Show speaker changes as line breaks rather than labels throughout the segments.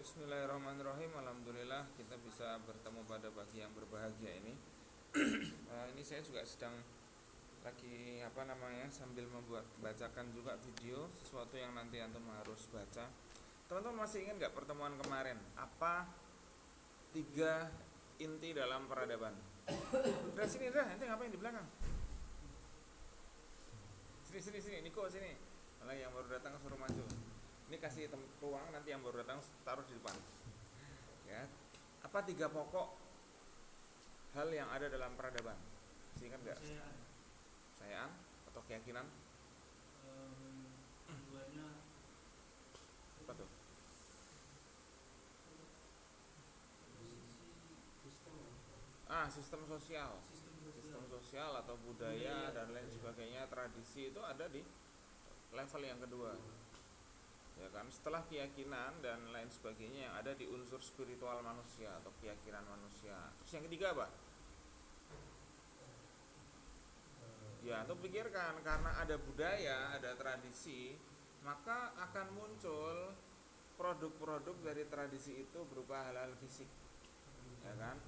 Bismillahirrahmanirrahim. Alhamdulillah kita bisa bertemu pada pagi yang berbahagia ini. Ini saya juga sedang lagi sambil bacakan juga video sesuatu yang nanti antum harus baca. Teman-teman masih ingat nggak pertemuan kemarin? Apa tiga inti dalam peradaban? Udah sini dah, nanti ngapain di belakang? Sini, Niko sini. Malah yang baru datang suruh maju. Ini kasih ruang, nanti yang baru datang taruh di depan. Ya. Apa tiga pokok hal yang ada dalam peradaban? Masih ingat nggak? Kepercayaan atau keyakinan?
Keduanya
Apa tuh? Sistem sosial. Sistem sosial atau budaya dan lain sebagainya, tradisi itu ada di level yang kedua. Ya kan, setelah keyakinan dan lain sebagainya yang ada di unsur spiritual manusia atau keyakinan manusia. Terus yang ketiga apa? Ya, untuk pikirkan, karena ada budaya, ada tradisi, maka akan muncul produk-produk dari tradisi itu berupa hal-hal fisik. Ya kan?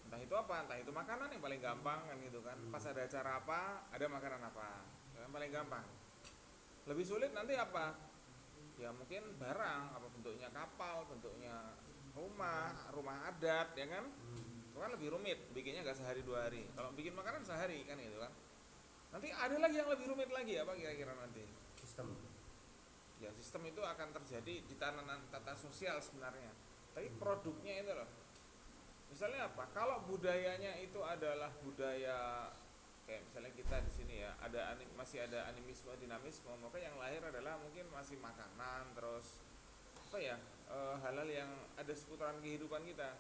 Entah itu apa, entah itu makanan yang paling gampang kan gitu kan. Pas ada acara apa, ada makanan apa. Yang paling gampang. Lebih sulit nanti apa? Ya mungkin barang, apa bentuknya kapal, bentuknya rumah adat, ya kan? Itu kan lebih rumit, bikinnya nggak sehari dua hari. Kalau bikin makanan sehari kan gitu kan. Nanti ada lagi yang lebih rumit lagi, apa kira-kira nanti?
Sistem.
Ya sistem itu akan terjadi di tatanan tata sosial sebenarnya. Tapi produknya itu loh. Misalnya apa? Kalau budayanya itu adalah budaya kayak misalnya kita di sini ya, masih ada animisme, dinamisme, maka yang lahir adalah mungkin masih makanan, terus hal-hal yang ada seputaran kehidupan kita.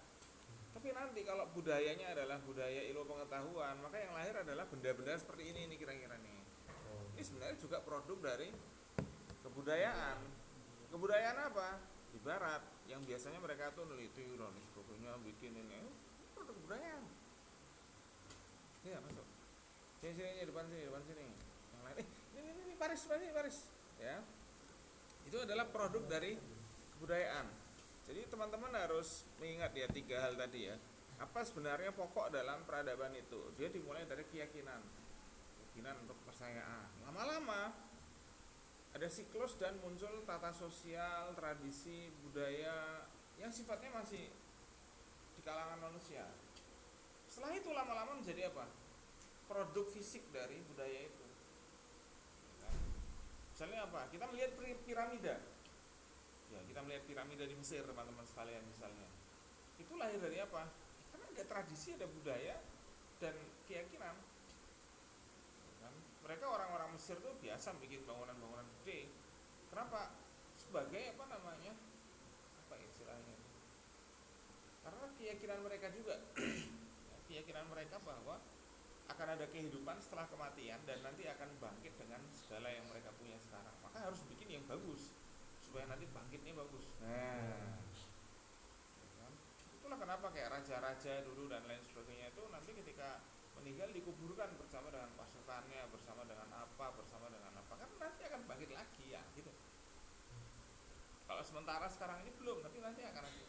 Tapi nanti kalau budayanya adalah budaya ilmu pengetahuan, maka yang lahir adalah benda-benda seperti ini kira-kira nih. Ini sebenarnya juga produk dari kebudayaan. Kebudayaan apa? Di barat yang biasanya mereka tuh neliti dan sebagainya, bikin ini produk kebudayaan. Ya masuk. Sini depan sini. Yang lain ini Paris. Ya. Itu adalah produk dari kebudayaan. Jadi teman-teman harus mengingat ya tiga hal tadi ya. Apa sebenarnya pokok dalam peradaban itu? Dia dimulai dari keyakinan untuk kepercayaan. Lama-lama ada siklus dan muncul tata sosial, tradisi, budaya yang sifatnya masih di kalangan manusia. Setelah itu lama-lama menjadi apa? Produk fisik dari budaya itu. Misalnya apa? Kita melihat piramida. Ya, kita melihat piramida di Mesir, teman-teman sekalian misalnya. Itu lahir dari apa? Karena ada tradisi, ada budaya dan keyakinan. Kan? Mereka orang-orang Mesir tuh biasa bikin bangunan-bangunan gede. Kenapa? Sebagai apa istilahnya? Karena keyakinan mereka juga. Keyakinan mereka bahwa akan ada kehidupan setelah kematian dan nanti akan bangkit dengan segala yang mereka punya sekarang. Maka harus bikin yang bagus supaya nanti bangkitnya bagus. Itulah kenapa kayak raja-raja dulu dan lain sebagainya itu nanti ketika meninggal dikuburkan bersama dengan pasukannya, bersama dengan apa, kan nanti akan bangkit lagi ya gitu. Kalau sementara sekarang ini belum, tapi nanti akan ada.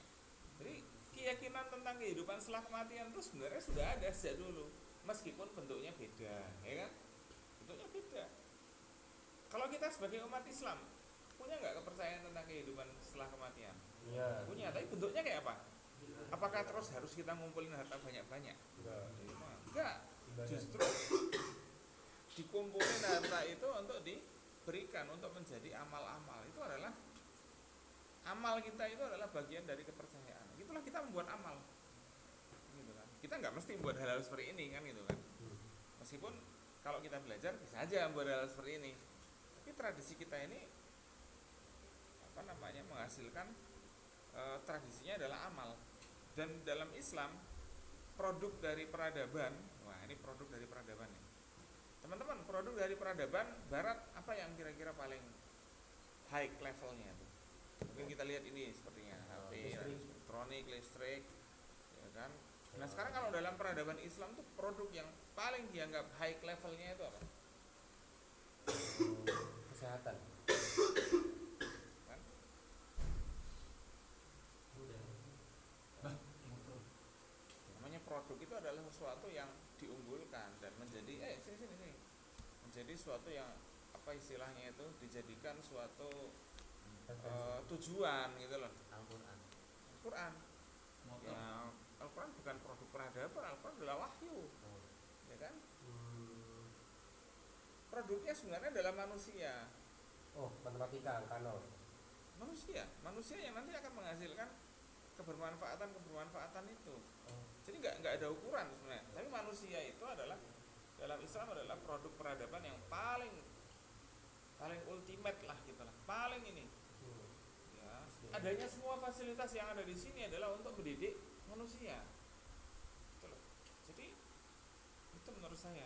Jadi keyakinan tentang kehidupan setelah kematian itu sebenarnya sudah ada sejak dulu. Meskipun bentuknya beda, ya kan? Bentuknya beda. Kalau kita sebagai umat Islam punya nggak kepercayaan tentang kehidupan setelah kematian?
Ya.
Punya, tapi bentuknya kayak apa? Apakah terus harus kita ngumpulin harta banyak-banyak? Enggak. Justru dikumpulin harta itu untuk diberikan, untuk menjadi amal-amal. Itu adalah amal kita, itu adalah bagian dari kepercayaan. Itulah kita membuat amal. Gitu kan. Kita nggak mesti membuat hal-hal seperti ini kan gitu kan. Meskipun kalau kita belajar bisa aja membuat hal seperti ini. Tapi tradisi kita ini menghasilkan tradisinya adalah amal. Dan dalam Islam produk dari peradaban, ini produk dari peradaban nih. Teman-teman, produk dari peradaban barat apa yang kira-kira paling high levelnya tuh? Mungkin kita lihat ini sepertinya HP, elektronik, listrik, ya kan? Nah sekarang kalau dalam peradaban Islam tuh produk yang paling dianggap high levelnya itu apa?
Kesehatan.
Kan? produk itu adalah sesuatu yang diunggulkan dan menjadi sini menjadi suatu yang apa istilahnya itu dijadikan suatu tujuan gitu loh. Al-Quran ya, Al-Quran bukan produk peradaban, Al-Quran adalah wahyu, ya kan? Produknya sebenarnya adalah manusia.
Matematika kanal.
Manusia yang nanti akan menghasilkan kebermanfaatan itu. Jadi nggak ada ukuran sebenarnya. Tapi manusia itu adalah dalam Islam adalah produk peradaban yang paling ultimate lah gitu lah, paling ini. Ya, adanya semua fasilitas yang ada di sini adalah untuk mendidik manusia. Gitu loh. Jadi itu menurut saya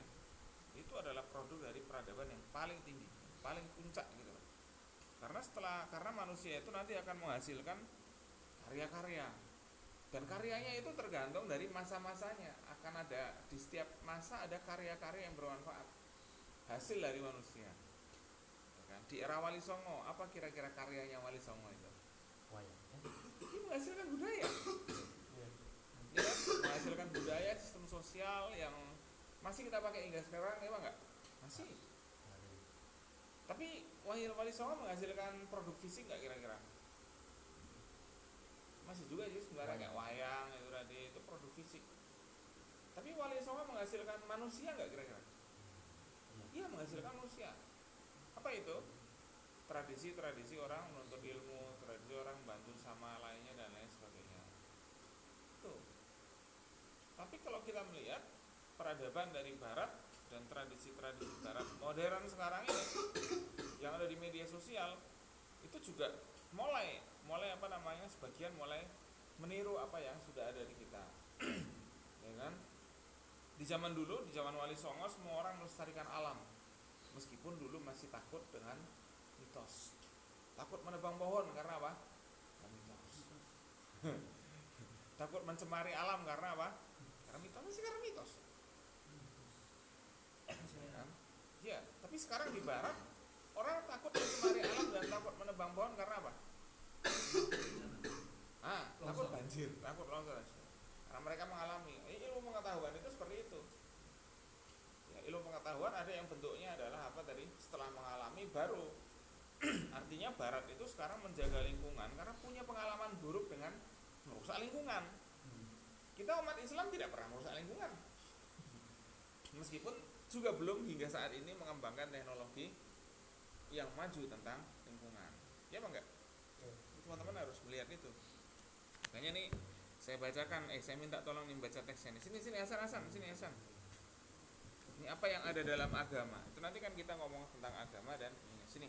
itu adalah produk dari peradaban yang paling tinggi, paling puncak gitu loh. Karena manusia itu nanti akan menghasilkan karya-karya dan karyanya itu tergantung dari masa-masanya. Akan ada di setiap masa ada karya-karya yang bermanfaat hasil dari manusia, ya kan? Di era Wali Songo apa kira-kira karyanya Wali Songo itu? Ini menghasilkan budaya ya, menghasilkan budaya, sistem sosial yang masih kita pakai hingga sekarang, ya enggak? Masih. Tapi Wali Songo menghasilkan produk fisik nggak kira-kira? Masih juga sih sebenarnya, kayak wayang itu tadi, itu produk fisik. Tapi Wali Songo menghasilkan manusia nggak kira-kira? Iya, menghasilkan manusia. Apa itu? Tradisi orang menuntut ilmu, tradisi orang bantu sama lainnya dan lain sebagainya. Tuh. Tapi kalau kita melihat peradaban dari Barat dan tradisi-tradisi Barat modern sekarang ini yang ada di media sosial itu juga mulai sebagian mulai meniru apa yang sudah ada di kita. Ya kan? Di zaman dulu, di zaman Wali Songo semua orang melestarikan alam. Meskipun dulu masih takut dengan mitos. Takut menebang pohon karena apa? Mitos. Takut mencemari alam karena apa? Karena mitos. Ya, tapi sekarang di Barat orang takut mencemari alam dan takut menebang pohon karena apa? Takut banjir, takut longsor. Karena mereka mengalami ilmu pengetahuan itu seperti itu. Ya, ilmu pengetahuan ada yang bentuknya adalah apa tadi? Setelah mengalami baru. Artinya Barat itu sekarang menjaga lingkungan karena punya pengalaman buruk dengan merusak lingkungan. Kita umat Islam tidak pernah merusak lingkungan. Meskipun juga belum hingga saat ini mengembangkan teknologi yang maju tentang lingkungan. Ya apa enggak? Teman-teman harus melihat itu. Makanya nih saya bacakan, saya minta tolong nih baca teksnya nih. Sini Hasan. Ini apa yang ada dalam agama. Itu nanti kan kita ngomong tentang agama dan ini. Sini.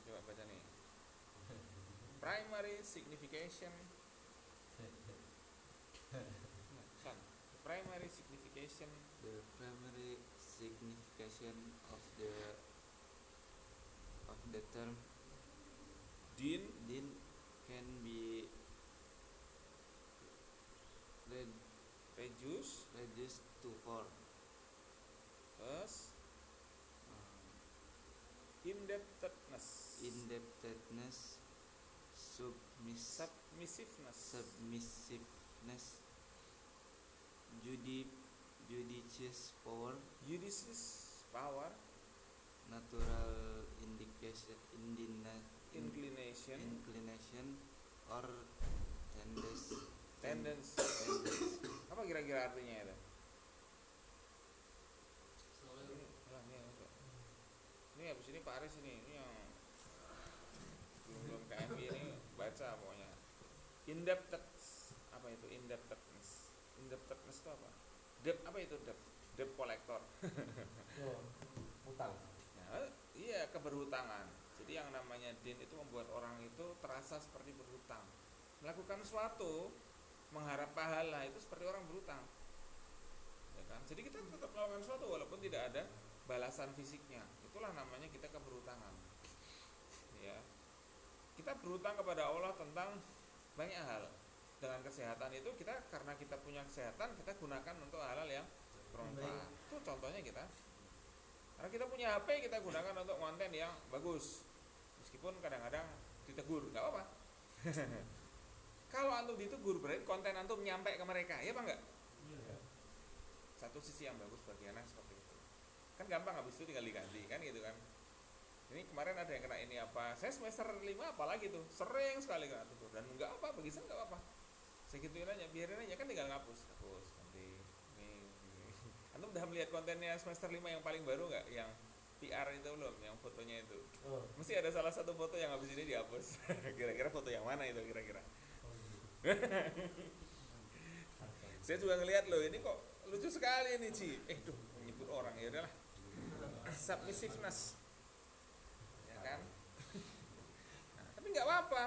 Coba baca nih. Primary signification. Primary signification.
The primary signification of the term
Din
can be reduced to four.
First, indebtedness,
submissiveness, judicious power, natural inclination, or
tendency. Apa kira-kira artinya itu? Ini habis ini Pak Aris ini yang belum KMI ini baca pokoknya. Apa itu indebtedness? Indebtedness itu apa? Apa itu debt? Debt collector.
Utang.
Nah, iya, keberhutangan. Jadi yang namanya din itu membuat orang itu terasa seperti berhutang. Melakukan suatu mengharap pahala itu seperti orang berhutang. Ya kan? Jadi kita tetap melakukan suatu walaupun tidak ada balasan fisiknya. Itulah namanya kita keberhutangan. Ya. Kita berhutang kepada Allah tentang banyak hal. Dengan kesehatan itu karena kita punya kesehatan, kita gunakan untuk hal-hal yang bermanfaat. Itu contohnya kita. Karena kita punya HP, kita gunakan untuk konten yang bagus. Meskipun kadang-kadang ditegur, enggak apa-apa. Kalau antum ditegur berarti konten antum nyampe ke mereka, ya apa enggak?
Iya.
Satu sisi yang bagus bagi anak seperti itu. Kan gampang, habis itu tinggal diganti kan gitu kan. Ini kemarin ada yang kena ini apa? Saya semester 5 apalagi tuh, sering sekali kena tegur dan enggak apa, bagi saya enggak apa. Saya gituin aja, biarin aja kan tinggal hapus nanti. Ini. Antum udah melihat kontennya semester 5 yang paling baru enggak? Yang PR itu belum, yang fotonya itu.
Oh.
Mesti ada salah satu foto yang habis ini dihapus. Kira-kira foto yang mana itu kira-kira?
Oh, gitu.
Saya juga ngelihat loh, ini kok lucu sekali ini Ci. Tuh menyebut orang, ya udahlah. Submissiveness, ya kan? Nah, tapi nggak apa-apa,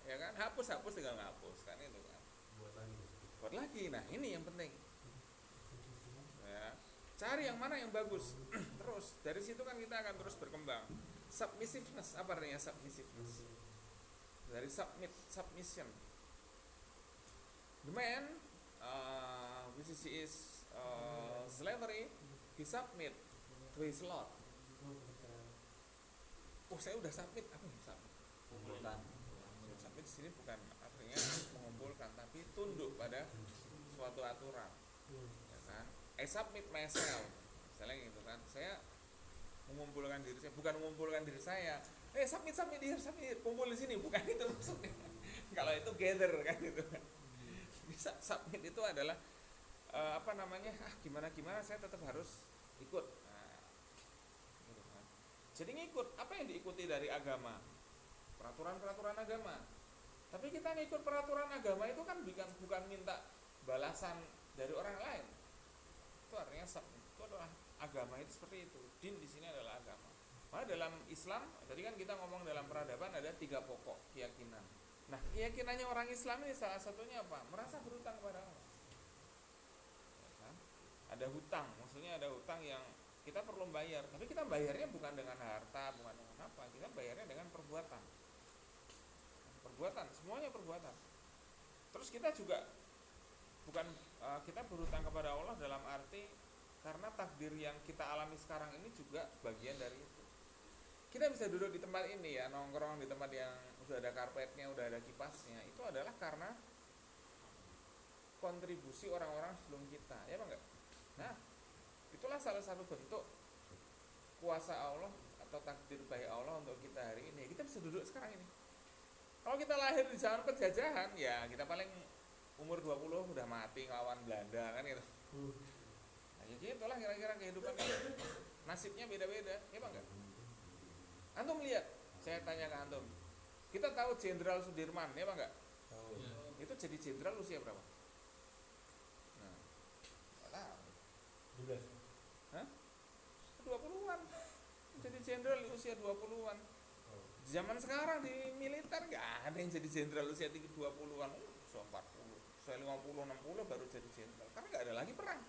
ya kan? Hapus tinggal ngapus kan itu kan. Buat lagi, nah ini yang penting. Ya, cari yang mana yang bagus. Terus dari situ kan kita akan terus berkembang. Submissiveness, apa artinya submissiveness? Dari submission. The man, which is slavery, he submit to his lord. Oh, saya udah submit, apa nih submit?
Kumpulkan.
Submit di sini bukan artinya mengumpulkan, tapi tunduk pada suatu aturan, ya kan? I submit myself, misalnya gitu kan. Saya mengumpulkan diri saya, bukan mengumpulkan diri saya. Submit here, kumpul di sini, bukan itu maksudnya. Kalau itu gather kan gitu kan. Bisa submit itu adalah gimana saya tetap harus ikut. Nah, gitu kan. Jadi ngikut apa yang diikuti dari agama, peraturan agama. Tapi kita ngikut peraturan agama itu kan bukan minta balasan dari orang lain. Itu artinya submit. Itu adalah agama, itu seperti itu. Din di sini adalah agama. Maka dalam Islam, tadi kan kita ngomong dalam peradaban ada 3 pokok keyakinan. Nah, keyakinannya orang Islam ini salah satunya apa? Merasa berhutang kepada Allah. Ya kan? Ada hutang, maksudnya ada hutang yang kita perlu bayar, tapi kita bayarnya bukan dengan harta, bukan dengan apa, kita bayarnya dengan perbuatan. Perbuatan, semuanya perbuatan. Terus kita juga bukan kita berhutang kepada Allah dalam arti karena takdir yang kita alami sekarang ini juga bagian dari itu. Kita bisa duduk di tempat ini ya, nongkrong di tempat yang udah ada karpetnya, udah ada kipasnya, itu adalah karena kontribusi orang-orang sebelum kita, ya Pak enggak? Nah, itulah salah satu bentuk kuasa Allah atau takdir baik Allah untuk kita hari ini. Kita bisa duduk sekarang ini. Kalau kita lahir di zaman penjajahan, ya kita paling umur 20 udah mati ngelawan Belanda kan gitu. Nah, jadi itulah kira-kira kehidupan kita. Nasibnya beda-beda, ya Pak enggak? Antum lihat, saya tanya ke antum. Kita tahu Jenderal Sudirman, ya Pak enggak?
Tahu.
Itu jadi jenderal usia berapa? Nah, enggak tahu.
12.
Hah? 20-an. Jadi jenderal di usia 20-an. Zaman sekarang di militer enggak ada yang jadi jenderal usia 20-an. Usia 40, usia 50, 60 baru jadi jenderal. Karena enggak ada lagi perang.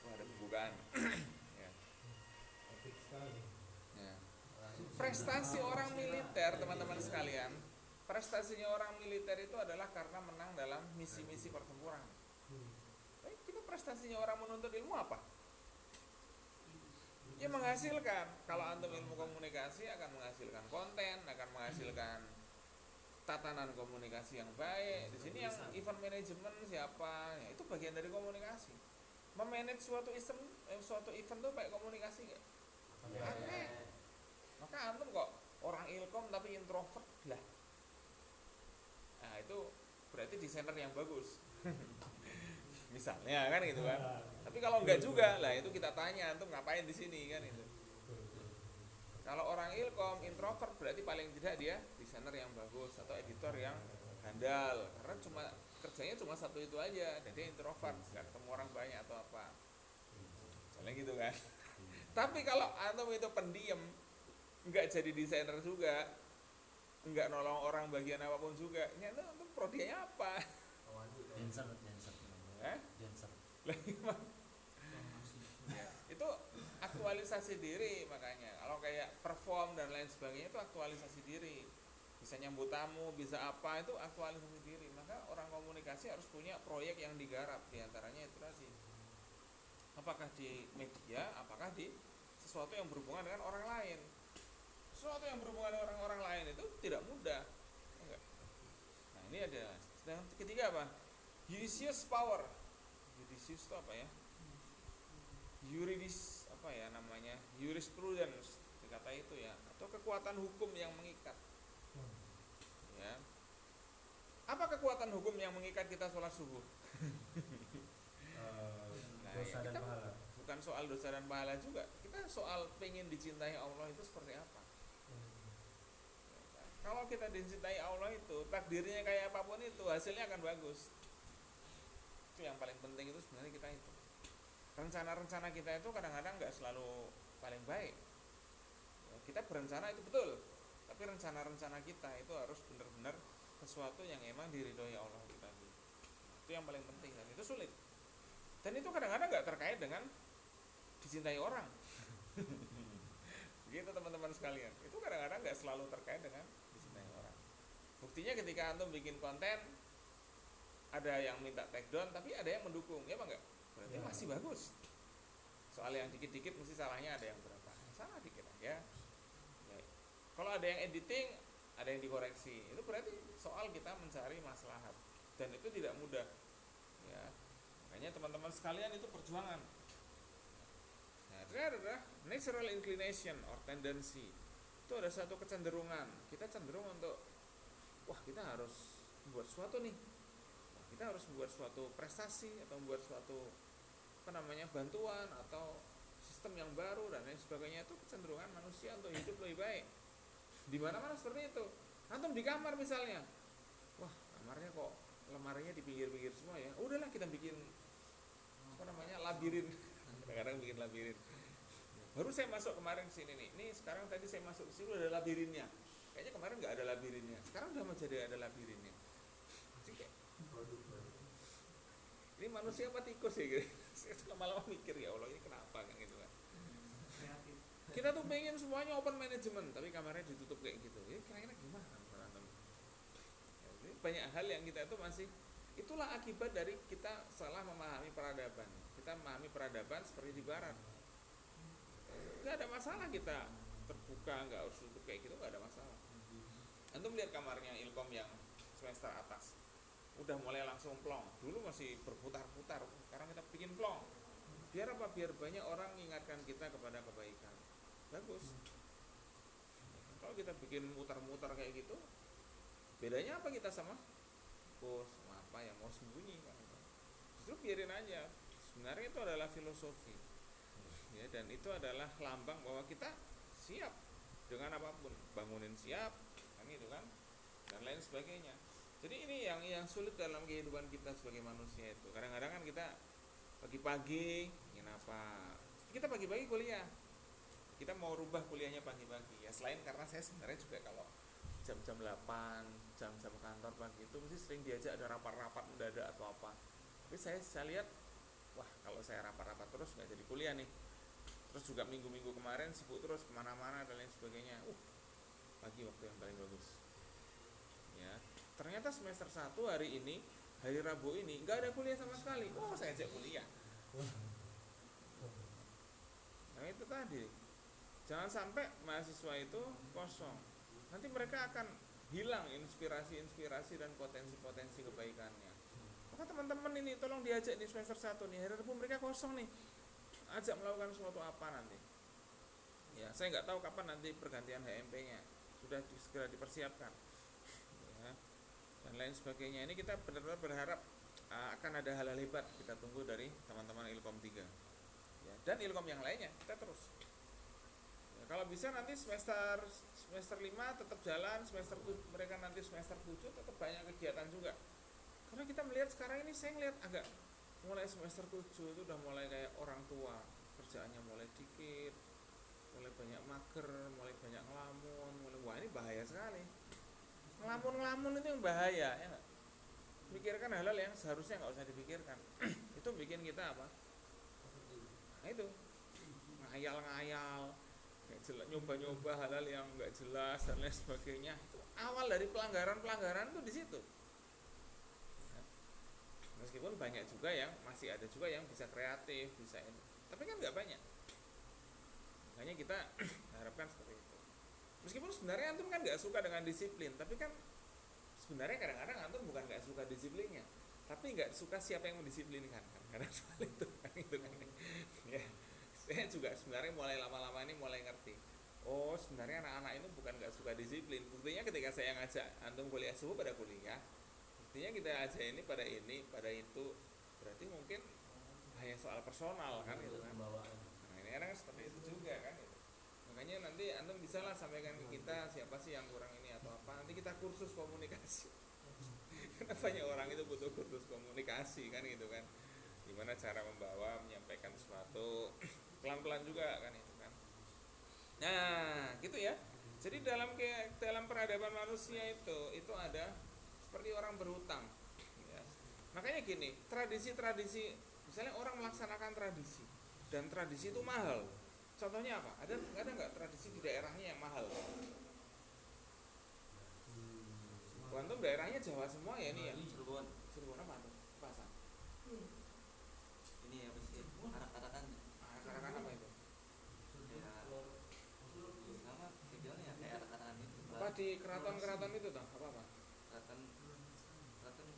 Wah, ada pembukaan. Ya.
Epic sekali.
Ya. Prestasi orang militer, teman-teman sekalian, prestasinya orang militer itu adalah karena menang dalam misi-misi pertempuran. Tapi kita prestasinya orang menuntut ilmu apa? Ya menghasilkan. Kalau antum ilmu komunikasi akan menghasilkan konten, akan menghasilkan tatanan komunikasi yang baik. Di sini yang event management siapa? Ya, itu bagian dari komunikasi. Memanage suatu event tuh baik komunikasi nggak? Aneh. Maka antum kok orang ilkom tapi introvert lah. Nah itu berarti desainer yang bagus. Misalnya kan gitu kan. Tapi kalau enggak juga, lah itu kita tanya antum ngapain di sini kan itu. Kalau orang ilkom introvert berarti paling tidak dia desainer yang bagus atau editor yang handal, karena kerjanya cuma satu itu aja, dan dia introvert, nggak ketemu orang banyak atau apa. Soalnya gitu kan. Tapi kalau antum itu pendiam, nggak jadi desainer juga, nggak nolong orang bagian apapun juga, nyata antum prodianya apa?
Dancer. Dancer.
Ya, itu aktualisasi diri, makanya kalau kayak perform dan lain sebagainya itu aktualisasi diri, bisa nyambut tamu, bisa apa, itu aktualisasi diri. Maka orang komunikasi harus punya proyek yang digarap, diantaranya itu tadi, apakah di media, apakah di sesuatu yang berhubungan dengan orang lain. Sesuatu yang berhubungan ada. Dan ketiga apa? Judicious power. Judicious itu apa ya? Yuridis apa ya namanya? Jurisprudence kata itu ya, atau kekuatan hukum yang mengikat. Ya. Apa kekuatan hukum yang mengikat kita sholat subuh?
Dosa dan
kita
pahala.
bukan soal dosa dan pahala juga. Kita soal pengen dicintai Allah itu seperti apa? Kalau kita dicintai Allah itu, takdirnya kayak apapun itu, hasilnya akan bagus. Itu yang paling penting itu sebenarnya kita itu. Rencana-rencana kita itu kadang-kadang nggak selalu paling baik. Ya, kita berencana itu betul, tapi rencana-rencana kita itu harus benar-benar sesuatu yang emang diridhoi Allah itu tadi. Itu yang paling penting dan itu sulit. Dan itu kadang-kadang nggak terkait dengan dicintai orang. Gitu teman-teman sekalian. Itu kadang-kadang nggak selalu terkait dengan dicintai orang. Buktinya ketika antum bikin konten, ada yang minta take down, tapi ada yang mendukung, ya apa enggak? Berarti masih bagus. Soal yang dikit-dikit mesti salahnya ada yang berapa? Salah dikit aja. Ya. Kalau ada yang editing, ada yang dikoreksi. Itu berarti soal kita mencari maslahat. Dan itu tidak mudah. Ya. Makanya teman-teman sekalian itu perjuangan. Nah, itu adalah natural inclination or tendency. Itu ada satu kecenderungan. Kita cenderung untuk wah, kita harus membuat sesuatu nih. Kita harus membuat suatu prestasi atau membuat suatu bantuan atau sistem yang baru dan lain sebagainya. Itu kecenderungan manusia untuk hidup lebih baik. Di mana-mana seperti itu. Antum di kamar misalnya, wah kamarnya kok lemarinya di pinggir-pinggir semua ya. Udahlah kita bikin labirin. Kadang-kadang bikin labirin. Baru saya masuk kemarin sini nih. Ini sekarang tadi saya masuk sini udah ada labirinnya. Kayaknya kemarin nggak ada labirinnya. Sekarang udah menjadi ada labirinnya. Ini manusia apa tikus ya gitu. Saya lama-lama mikir ya Allah ini kenapa kan gitu kan. Kita tuh pengen semuanya open management tapi kamarnya ditutup kayak gitu. Ya kira-kira gimana teman-teman? Ya, banyak hal yang kita itu masih itulah akibat dari kita salah memahami peradaban. Kita memahami peradaban seperti di barat. Gak ada masalah kita terbuka, nggak harus tutup kayak gitu, nggak ada masalah. Antum lihat kamarnya Ilkom yang semester atas. Udah mulai langsung plong. Dulu masih berputar-putar, sekarang kita bikin plong. Biar apa? Biar banyak orang mengingatkan kita kepada kebaikan. Bagus. Kalau kita bikin mutar-mutar kayak gitu, bedanya apa kita sama bos, sama apa yang mau sembunyi kan? Justru biarin aja. Sebenarnya itu adalah filosofi. Ya, dan itu adalah lambang bahwa kita siap dengan apapun. Bangunin siap, kan itu kan, dan lain sebagainya. Jadi ini yang sulit dalam kehidupan kita sebagai manusia itu. Kadang-kadang kan kita pagi-pagi ingin apa? Kita pagi-pagi kuliah. Kita mau rubah kuliahnya pagi-pagi. Ya selain karena saya sebenarnya juga kalau jam-jam 8, jam-jam kantor pagi itu mesti sering diajak ada rapat-rapat mendadak atau apa. Tapi saya lihat, wah kalau saya rapat-rapat terus nggak jadi kuliah nih. Terus juga minggu-minggu kemarin sibuk terus kemana-mana dan lain sebagainya. Pagi waktu yang paling bagus. Ya. Ternyata semester 1 hari ini, hari Rabu ini nggak ada kuliah sama sekali. Saya ajak kuliah. Nah itu tadi, jangan sampai mahasiswa itu kosong. Nanti mereka akan hilang inspirasi-inspirasi dan potensi-potensi kebaikannya. Maka teman-teman ini tolong diajak di semester 1 nih, hari Rabu mereka kosong nih. Ajak melakukan sesuatu apa nanti. Ya, saya nggak tahu kapan nanti pergantian HMP-nya. Sudah segera dipersiapkan. Dan lain sebagainya. Ini kita benar-benar berharap akan ada hal-hal hebat kita tunggu dari teman-teman Ilkom 3 ya, dan Ilkom yang lainnya kita terus ya, kalau bisa nanti semester 5 tetap jalan, semester 7 mereka nanti semester 7 tetap banyak kegiatan juga karena kita melihat sekarang ini saya ngelihat agak mulai semester 7 itu udah mulai kayak orang tua kerjaannya mulai dikit, mulai banyak mager, mulai banyak ngelamun, wah ini bahaya sekali. Ngelamun itu yang bahaya ya gak? Pikirkan hal-hal yang seharusnya nggak usah dipikirkan. Itu bikin kita apa? Nah itu ngayal nyoba-nyoba hal-hal yang nggak jelas dan lain sebagainya. Itu awal dari pelanggaran itu di situ. Ya. Meskipun banyak juga yang masih ada juga yang bisa kreatif, bisa ini. Tapi kan nggak banyak. Makanya kita harapkan seperti itu. Meskipun sebenarnya antum kan nggak suka dengan disiplin, tapi kan sebenarnya kadang-kadang antum bukan nggak suka disiplinnya, tapi nggak suka siapa yang mendisiplinkan kan, karena soal itu kan ya. Saya juga sebenarnya mulai lama-lama ini mulai ngerti, oh sebenarnya anak-anak itu bukan nggak suka disiplin. Buktinya ketika saya ngajak antum kuliah subuh pada kuliah, buktinya kita aja ini pada itu, berarti mungkin hanya soal personal kan gitu kan.
Pembawaan.
Nah ini kan seperti itu juga kan gitu. Makanya nanti antum bisa lah sampaikan ke kita siapa sih yang kurang ini atau apa, nanti kita kursus komunikasi. Karena banyak orang itu butuh kursus komunikasi kan gitu kan, gimana cara membawa menyampaikan sesuatu pelan-pelan juga kan itu kan. Nah gitu ya, jadi dalam peradaban manusia itu ada seperti orang berhutang ya. Makanya gini, tradisi-tradisi, misalnya orang melaksanakan tradisi dan tradisi itu mahal. Contohnya apa? Ada nggak tradisi di daerahnya yang mahal? Antum daerahnya Jawa semua ya ini ya. Cirebon apa tuh? Pasar.
Ini apa sih? Arak-arakan.
Arak-arakan apa itu?
Ya, sama videonya ya kayak arak-arakan itu.
Apa di keraton-keraton itu toh? Apa?
Keraton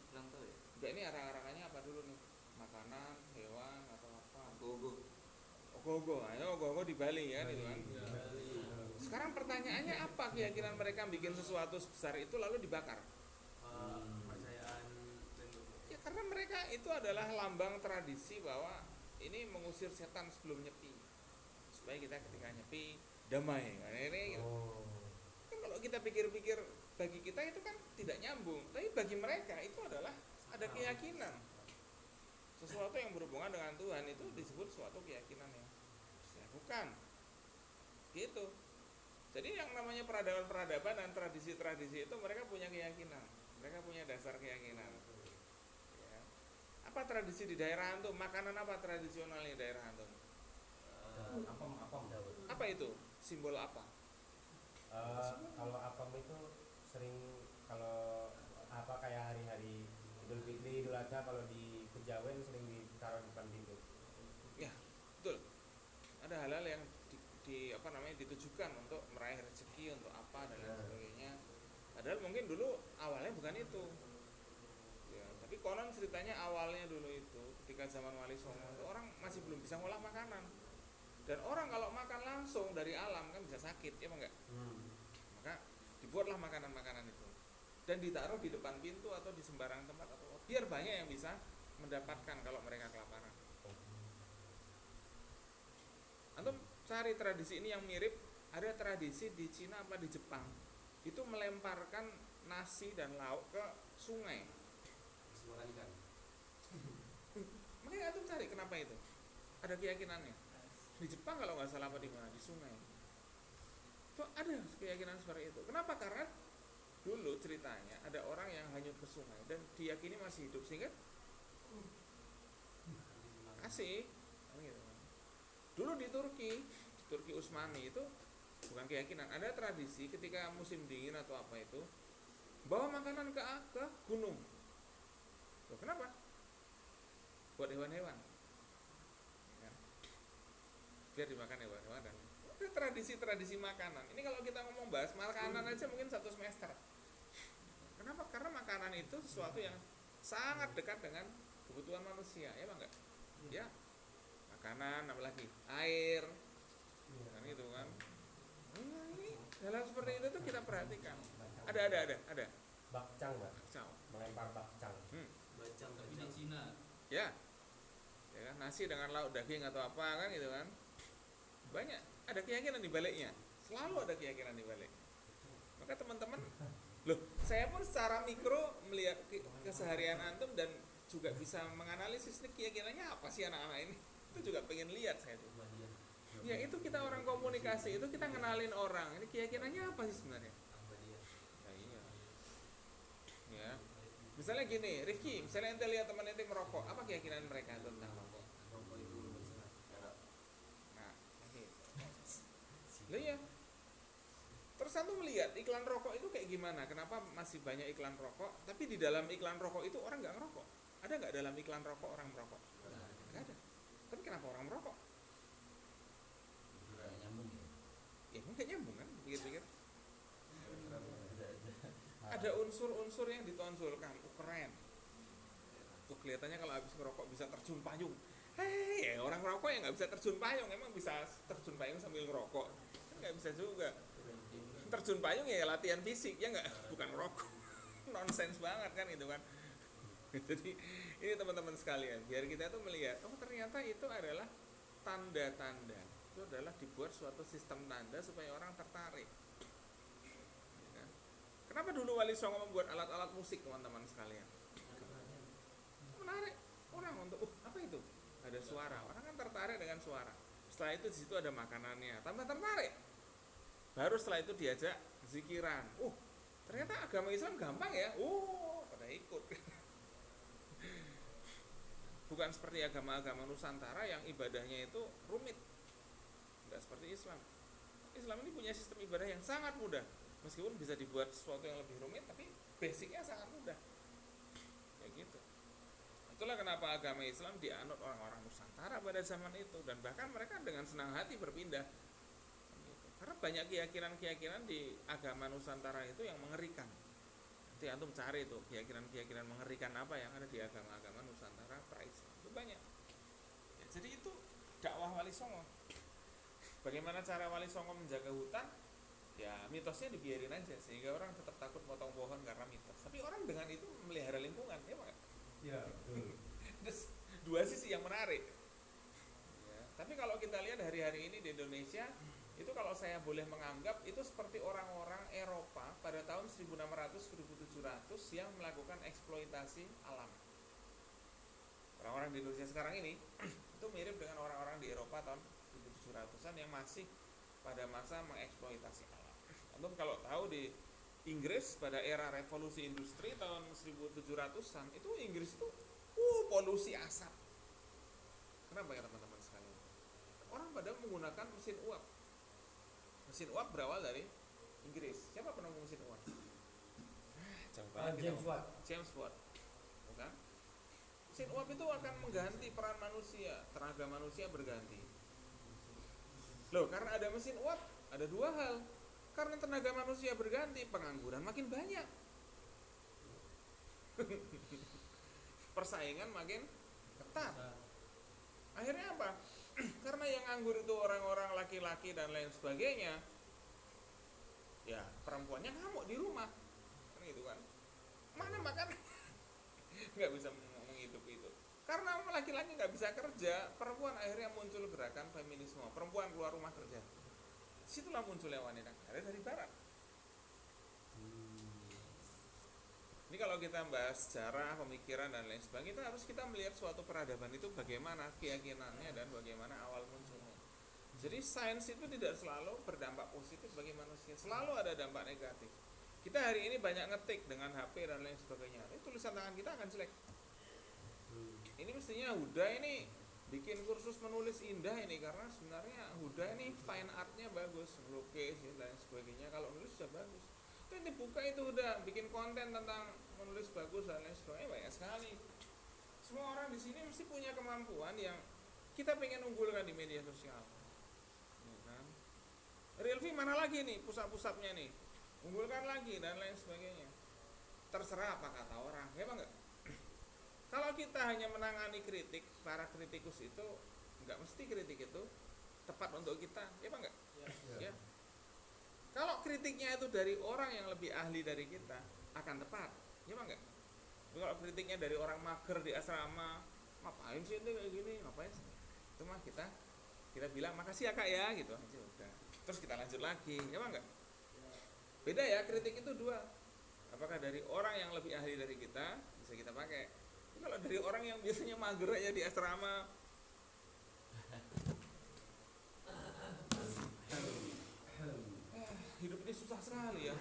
kurang tahu ya.
Enggak, ini arak-arakannya apa dulu nih? Makanan, hewan atau apa?
Gogo.
Ogoh-ogoh, ayo ogoh-ogoh di Bali ya gitu kan. Sekarang pertanyaannya apa keyakinan mereka bikin sesuatu sebesar itu lalu dibakar?
Kepercayaan
Ya karena mereka itu adalah lambang tradisi bahwa ini mengusir setan sebelum nyepi, supaya kita ketika nyepi damai. Nah, ini gitu. Kan kalau kita pikir-pikir bagi kita itu kan tidak nyambung, tapi bagi mereka itu adalah ada keyakinan. Sesuatu yang berhubungan dengan Tuhan itu disebut suatu keyakinan yang harus dilakukan. Gitu. Jadi yang namanya peradaban dan tradisi-tradisi itu mereka punya keyakinan, mereka punya dasar keyakinan. Ya. Apa tradisi di daerah antum? Makanan apa tradisional di daerah antum?
apam Dawud.
Apa itu? Simbol apa?
Kalau apam itu sering, kalau apa kayak hari-hari Idul Fitri, Idul Adha, kalau di Kejawen sering ditaruh di depan pintu.
Ya, betul. Ada hal-hal yang ditujukan untuk meraih rezeki, untuk apa dan lain sebagainya. Padahal mungkin dulu awalnya bukan itu. Ya, tapi konon ceritanya awalnya dulu itu ketika zaman Wali Songo itu orang masih belum bisa ngolah makanan. Dan orang kalau makan langsung dari alam kan bisa sakit, ya enggak? Maka dibuatlah makanan-makanan itu dan ditaruh di depan pintu atau di sembarang tempat atau biar banyak yang bisa mendapatkan kalau mereka kelaparan. Antum cari tradisi ini yang mirip, ada tradisi di Cina apa di Jepang itu melemparkan nasi dan lauk ke sungai. Makanya antum cari kenapa itu, ada keyakinannya di Jepang kalau nggak salah apa di mana, di sungai itu ada keyakinan seperti itu. Kenapa? Karena dulu ceritanya ada orang yang hanyut ke sungai dan diyakini masih hidup sehingga kasih gitu. Dulu di Turki Utsmani itu bukan keyakinan, ada tradisi ketika musim dingin atau apa itu bawa makanan ke gunung. Loh, kenapa? Buat hewan-hewan ya, biar dimakan hewan-hewan. Dan ada tradisi-tradisi makanan ini, kalau kita ngomong bahas makanan aja mungkin 1 semester. Kenapa? Karena makanan itu sesuatu yang sangat dekat dengan kebutuhan manusia, ya Bang enggak? Ya, makanan, apalagi air, kan gitu kan. Nah, ini hal seperti itu tuh kita perhatikan. Ada.
Bakcang, Mbak.
Kacau.
Melempar bakcang.
Bacang tapi di Cina.
Ya kan, nasi dengan lauk daging atau apa kan gitu kan. Banyak, ada keyakinan di baliknya. Selalu ada keyakinan di balik. Maka teman-teman, loh, saya pun secara mikro melihat keseharian antum dan juga bisa menganalisis ini keyakinannya apa sih anak-anak ini. Itu juga pengen lihat saya tuh. Ya itu kita orang komunikasi, itu kita ngenalin orang. Ini keyakinannya apa sih sebenarnya? Ya iya. Ya. Misalnya gini, Rifki, misalnya ente lihat teman ente merokok, apa keyakinan mereka tentang rokok? Nah, lah ya. Terus antum melihat iklan rokok itu kayak gimana? Kenapa masih banyak iklan rokok? Tapi di dalam iklan rokok itu orang nggak ngerokok. Ada nggak dalam iklan rokok orang merokok? Nggak ada. Tapi kenapa orang merokok?
Nyambung ya.
Ya nggak nyambung kan? Pikir-pikir. ada unsur-unsur yang ditonjolkan, keren. Tuh kelihatannya kalau habis ngerokok bisa terjun payung. Hei, ya orang ngerokok yang nggak bisa terjun payung, emang bisa terjun payung sambil ngerokok? Kan nggak bisa juga. Terjun payung ya latihan fisik, ya nggak? Bukan ngerokok. Nonsens banget kan itu kan. Jadi ini teman-teman sekalian, biar kita tuh melihat, oh ternyata itu adalah tanda-tanda. Itu adalah dibuat suatu sistem tanda supaya orang tertarik. Ya kan? Kenapa dulu Wali Songo membuat alat-alat musik teman-teman sekalian? Menarik orang untuk, apa itu? Ada suara, orang kan tertarik dengan suara. Setelah itu di situ ada makanannya, tambah tertarik. Baru setelah itu diajak zikiran. Ternyata agama Islam gampang ya. Pada ikut. Bukan seperti agama-agama Nusantara yang ibadahnya itu rumit. Enggak seperti Islam. Islam ini punya sistem ibadah yang sangat mudah. Meskipun bisa dibuat sesuatu yang lebih rumit, tapi basicnya sangat mudah. Kayak gitu. Itulah kenapa agama Islam dianut orang-orang Nusantara pada zaman itu. Dan bahkan mereka dengan senang hati berpindah. Karena banyak keyakinan-keyakinan di agama Nusantara itu yang mengerikan. Nanti antum cari itu keyakinan-keyakinan mengerikan apa yang ada di agama-agama Nusantara pra-Islam. Itu banyak. Ya, jadi itu dakwah Wali Songo. Bagaimana cara Wali Songo menjaga hutan? Ya mitosnya dibiarin aja sehingga orang tetap takut potong pohon karena mitos. Tapi orang dengan itu memelihara lingkungan, ya Pak?
Ya, betul.
Terus dua sisi yang menarik. Ya, tapi kalau kita lihat hari-hari ini di Indonesia, itu kalau saya boleh menganggap itu seperti orang-orang Eropa pada tahun 1600-1700 yang melakukan eksploitasi alam. Orang-orang di Indonesia sekarang ini itu mirip dengan orang-orang di Eropa tahun 1700-an yang masih pada masa mengeksploitasi alam. Antum kalau tahu di Inggris pada era revolusi industri tahun 1700-an itu Inggris itu polusi asap. Kenapa ya teman-teman sekalian? Orang pada menggunakan mesin uap. Mesin uap berawal dari Inggris. Siapa penemu mesin uap?
James Watt.
James Watt. Bukan? Mesin uap itu akan mengganti peran manusia, tenaga manusia berganti. Loh, karena ada mesin uap, ada dua hal. Karena tenaga manusia berganti, pengangguran makin banyak. Persaingan makin ketat. Akhirnya apa? Karena yang nganggur itu orang-orang laki-laki dan lain sebagainya, ya perempuannya ngamuk di rumah, kan gitu kan? Mana makan? Nggak bisa menghidupi itu. Karena laki-laki nggak bisa kerja, perempuan akhirnya muncul gerakan feminisme. Perempuan keluar rumah kerja. Situlah munculnya wanita karir dari barat. Ini kalau kita bahas sejarah, pemikiran dan lain sebagainya, kita melihat suatu peradaban itu bagaimana keyakinannya dan bagaimana awal munculnya. Jadi sains itu tidak selalu berdampak positif bagi manusia, selalu ada dampak negatif. Kita hari ini banyak ngetik dengan HP dan lain sebagainya. Tulisan tangan kita akan jelek. Ini mestinya Huda ini bikin kursus menulis indah ini, karena sebenarnya Huda ini fine artnya bagus, melukis dan lain sebagainya. Kalau nulis sudah bagus. Tapi dibuka itu udah bikin konten tentang menulis bagus dan lain sebagainya, banyak sekali. Semua orang di sini mesti punya kemampuan yang kita pengen unggulkan di media sosial. Ya kan? Realvi mana lagi nih pusat-pusatnya nih? Unggulkan lagi dan lain sebagainya. Terserah apa kata orang, ya Bang enggak? Kalau kita hanya menangani kritik, para kritikus itu enggak mesti kritik itu tepat untuk kita, ya Bang enggak? Ya. Kalau kritiknya itu dari orang yang lebih ahli dari kita, akan tepat, ya Bang enggak? Tapi kalau kritiknya dari orang mager di asrama, ngapain sih itu kayak gini, ngapain sih? Itu mah kita bilang makasih ya Kak ya, gitu aja udah. Terus kita lanjut lagi, ya Bang enggak? Beda ya, kritik itu dua. Apakah dari orang yang lebih ahli dari kita, bisa kita pakai. Tapi kalau dari orang yang biasanya mager aja di asrama, hidup ini susah sekali ya.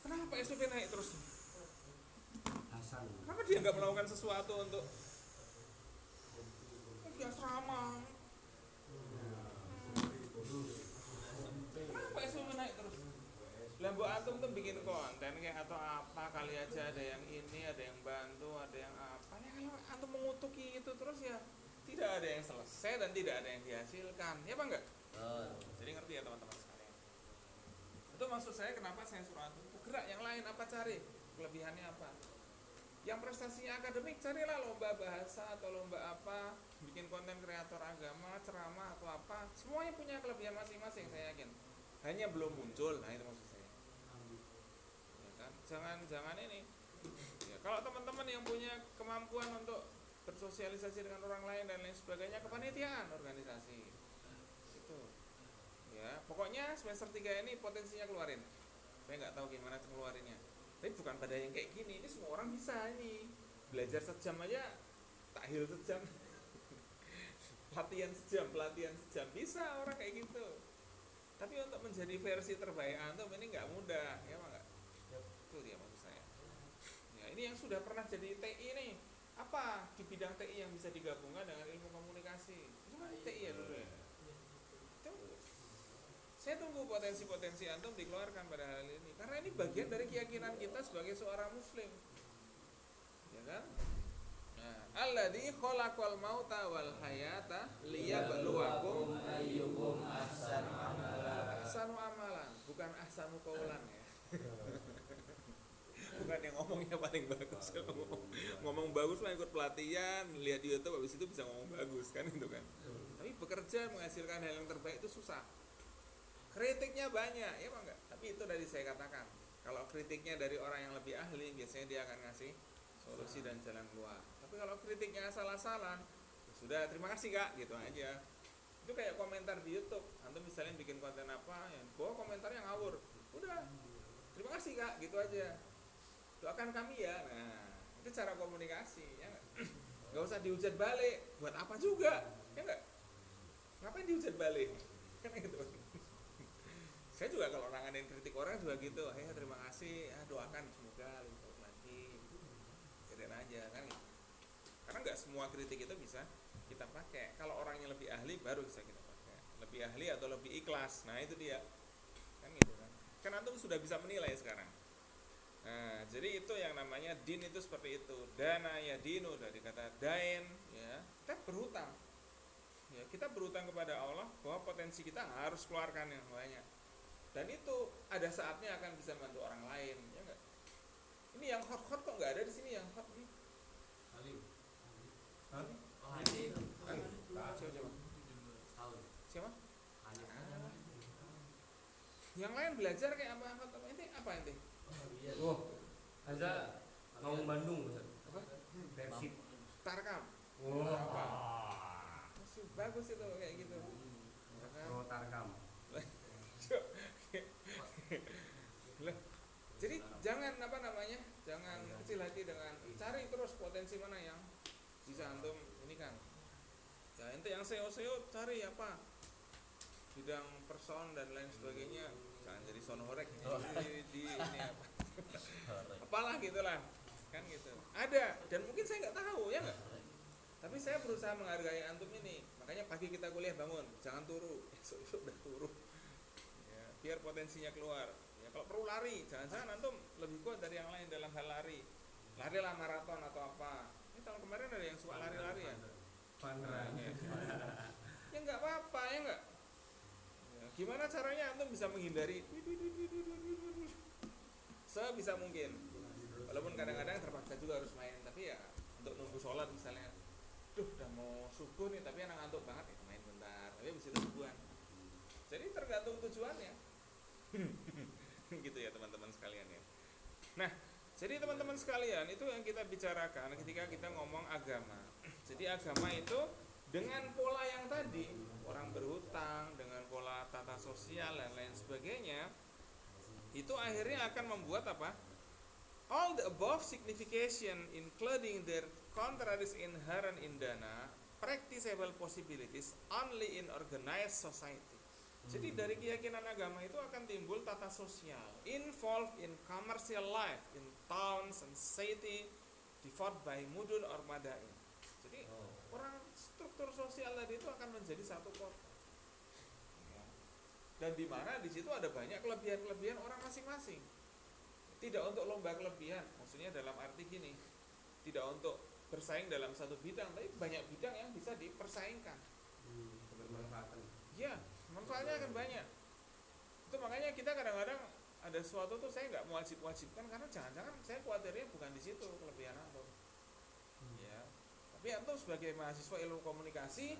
Kenapa SPP naik terus?
Hasan.
Kenapa dia nggak melakukan sesuatu untuk di asrama? Kenapa SPP naik terus? Lah Bu antum tuh bikin konten kayak atau apa, kali aja ada yang ini, ada yang bantu, ada yang apa. Ya kalau antum mengutuki itu terus ya tidak ada yang selesai dan tidak ada yang dihasilkan. Ya Pak enggak? Jadi ngerti ya teman-teman sekalian. Itu maksud maksud saya kenapa saya suruh antum gerak yang lain, apa cari kelebihannya apa. Yang prestasinya akademik carilah lomba bahasa atau lomba apa, bikin konten kreator agama, ceramah atau apa, semuanya punya kelebihan masing-masing saya yakin. Hanya belum muncul, nah itu maksud saya. Ya kan? Jangan ini. Ya, kalau teman-teman yang punya kemampuan untuk bersosialisasi dengan orang lain dan lain sebagainya, kepanitiaan organisasi. Itu. Ya, pokoknya semester 3 ini potensinya keluarin. Saya nggak tahu gimana ngeluarinnya. Tapi bukan pada yang kayak gini, ini semua orang bisa ini. Belajar sejam aja, tahlil sejam. pelatihan sejam, bisa orang kayak gitu. Tapi untuk menjadi versi terbaik antum ini nggak mudah, ya enggak? Itu dia maksud saya. Ya, ini yang sudah pernah jadi TI nih. Apa di bidang TI yang bisa digabungkan dengan ilmu komunikasi? Itu kan TI ya dulu ya. Saya tunggu potensi-potensi antum dikeluarkan pada hal ini, karena ini bagian dari keyakinan kita sebagai seorang muslim, ya kan? Alladzi khalaqal mauta wal hayata liyabluwakum
ayyukum ahsanu amala.
ahsanu amalan, bukan ahsanu qaulan ya. Bukan yang ngomongnya paling bagus. Ngomong bagus mah ikut pelatihan, lihat di YouTube habis itu bisa ngomong bagus kan itu kan. Tapi bekerja menghasilkan hal yang terbaik itu susah. Kritiknya banyak, ya Pak enggak? Tapi itu dari saya katakan, kalau kritiknya dari orang yang lebih ahli, biasanya dia akan ngasih solusi dan jalan keluar. Tapi kalau kritiknya asal-asalan, ya sudah terima kasih Kak, gitu aja. Itu kayak komentar di YouTube. Antum misalnya bikin konten apa, ya bawa komentarnya ngawur. Udah, terima kasih Kak, gitu aja. Doakan kami ya. Nah, itu cara komunikasi, ya enggak? Enggak usah dihujat balik. Buat apa juga? Ya enggak? Ngapain dihujat balik? Kan gitu. Saya juga kalau nanganin kritik orang juga gitu, terima kasih, doakan semoga lebih baik lagi, keren aja kan gitu. Karena nggak semua kritik itu bisa kita pakai. Kalau orangnya lebih ahli baru bisa kita pakai, lebih ahli atau lebih ikhlas. Nah itu dia, kan gitu kan. Kan antum sudah bisa menilai sekarang. Nah jadi itu yang namanya din itu seperti itu. Dana ya dinu dari kata dain, ya kita berhutang. Ya kita berhutang kepada Allah bahwa potensi kita harus keluarkan yang banyak. Dan itu ada saatnya akan bisa membantu orang lain, ya enggak? Ini yang hot kok nggak ada di sini yang hot nih.
Alim.
Hah?
Oh, Alim.
Siapa? Siapa?
Alim.
Yang lain belajar kayak apa hot apa ini apa ini?
Oh, ada ngomong Bandung, Ustaz.
Apa?
Persib.
Tarkam.
Wah.
Masih bagus itu kayak gitu. Ya kan?
Pro Tarkam.
Lah, jadi jangan jangan kecil hati dengan cari terus potensi mana yang bisa antum ini kan. Ya ente yang SEO cari apa bidang person dan lain sebagainya, jangan jadi sonorek di ini apa apalah gitulah kan gitu. Ada dan mungkin saya nggak tahu ya nggak. Tapi saya berusaha menghargai antum ini, makanya pagi kita kuliah bangun, jangan turu, esok udah turu. Biar potensinya keluar. Ya kalau perlu lari, jangan-jangan antum lebih kuat dari yang lain dalam hal lari. Larilah maraton atau apa. Ini tahun kemarin ada yang suka lari-lari ya. Ya enggak apa-apa ya enggak. Ya, gimana caranya antum bisa menghindari sebisa mungkin. Walaupun kadang-kadang terpaksa juga harus main, tapi ya untuk nunggu sholat misalnya. Udah mau subuh nih tapi anak ngantuk banget ya main bentar. Tapi habis itu subuhan. Jadi tergantung tujuannya. Gitu ya teman-teman sekalian ya. Nah, jadi teman-teman sekalian itu yang kita bicarakan ketika kita ngomong agama. Jadi agama itu dengan pola yang tadi, orang berhutang, dengan pola tata sosial dan lain sebagainya, itu akhirnya akan membuat apa? All the above signification including their contraries inherent in dana, practicable possibilities only in organized society. Jadi dari keyakinan agama itu akan timbul tata sosial, involved in commercial life in towns and city, devoted by mudun or madain. Jadi orang struktur sosial tadi itu akan menjadi satu kota. Ya. Dan di mana di situ ada banyak kelebihan-kelebihan orang masing-masing. Tidak untuk lomba kelebihan, maksudnya dalam arti gini, tidak untuk bersaing dalam satu bidang, tapi banyak bidang yang bisa dipersaingkan.
Bermanfaat.
Ya, manfaatnya akan banyak. Itu makanya kita kadang-kadang ada sesuatu tuh saya nggak mewajibkan karena jangan-jangan saya khawatirnya bukan di situ kelebihan antum. Ya. Tapi antum sebagai mahasiswa ilmu komunikasi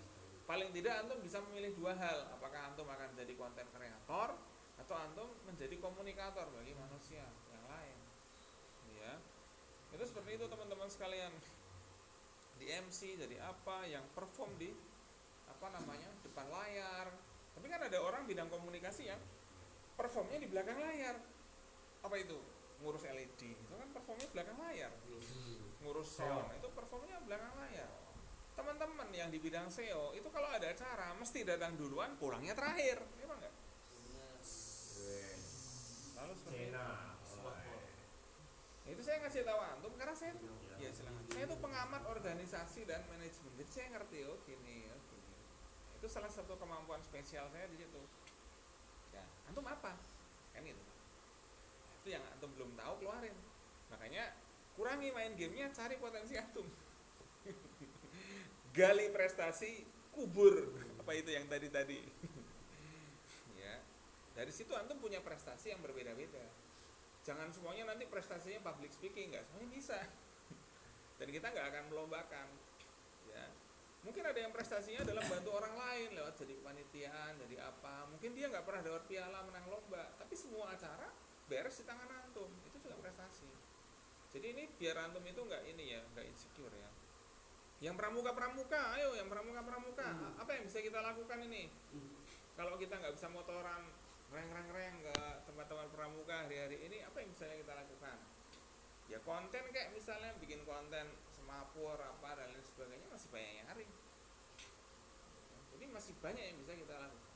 paling tidak antum bisa memilih dua hal, apakah antum akan jadi konten kreator atau antum menjadi komunikator bagi manusia yang lain. Ya. Itu seperti itu teman-teman sekalian. Di MC jadi apa, yang perform di depan layar. Tapi kan ada orang bidang komunikasi yang performnya di belakang layar. Apa itu? Ngurus LED, itu kan performnya belakang layar. Ngurus sound, itu performnya belakang layar. Teman-teman yang di bidang SEO itu kalau ada acara mesti datang duluan, pulangnya terakhir, emang enggak? Lalu seperti itu. Itu saya ngasih tahu antum karena saya ya silakan. Saya itu pengamat organisasi dan manajemen. Jadi saya ngerti gini. Itu salah satu kemampuan spesial saya di situ. Ya, antum apa? Kan itu. Itu yang antum belum tahu keluarin. Makanya kurangi main gamenya, cari potensi antum. Gali prestasi, kubur apa itu yang tadi. Ya. Dari situ antum punya prestasi yang berbeda-beda. Jangan semuanya nanti prestasinya public speaking, nggak semuanya bisa. Dan kita nggak akan melombakan. Ya. Mungkin ada yang prestasinya dalam bantu orang lain lewat jadi kepanitiaan, jadi apa. Mungkin dia nggak pernah dapat piala menang lomba, tapi semua acara beres di tangan antum. Itu juga prestasi. Jadi ini biar antum itu nggak insecure ya. Yang pramuka, ayo yang pramuka. Apa yang bisa kita lakukan ini? Kalau kita nggak bisa motoran reng ke tempat-tempat pramuka hari-hari ini, apa yang bisa kita lakukan? Ya konten kayak misalnya bikin konten semapur apa dan lain sebagainya masih banyak yang nyari. Jadi masih banyak yang bisa kita lakukan.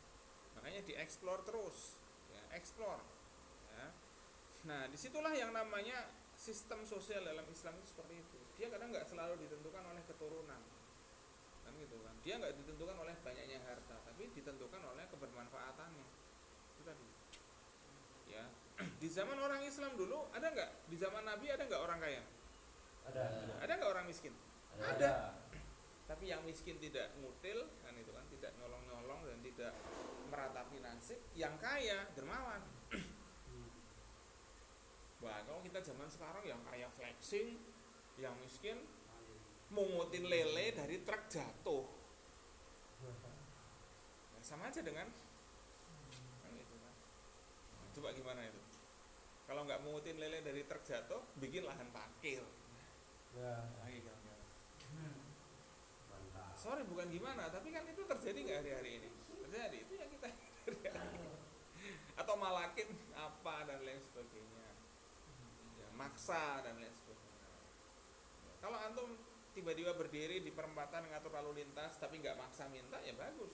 Makanya dieksplor terus, ya, eksplor. Ya. Nah, disitulah yang namanya sistem sosial dalam Islam itu seperti itu. Dia kadang nggak selalu ditentukan oleh keturunan, kan gitu kan. Dia nggak ditentukan oleh banyaknya harta, tapi ditentukan oleh kebermanfaatannya. Itu tadi. Ya. Di zaman orang Islam dulu ada nggak? Di zaman Nabi ada nggak orang kaya? Ada nggak orang miskin? Ada. Tapi yang miskin tidak ngutil, kan itu kan, tidak nyolong-nyolong dan tidak meratapi nasib. Yang kaya dermawan. Wah, kalau kita zaman sekarang yang kaya flexing, yang miskin mungutin lele dari truk jatuh. Nah, sama aja dengan kan itu kan. Nah, coba gimana itu? Kalau nggak mungutin lele dari truk jatuh, bikin lahan parkir. Lagi kira-kira. Sorry bukan gimana, tapi kan itu terjadi nggak hari-hari ini? Terjadi, itu yang kita hari-hari. Atau malakin apa dan lain sebagainya. Ya, maksa dan lain sebagainya. Ya, kalau antum tiba-tiba berdiri di perempatan ngatur lalu lintas tapi nggak maksa minta, ya bagus.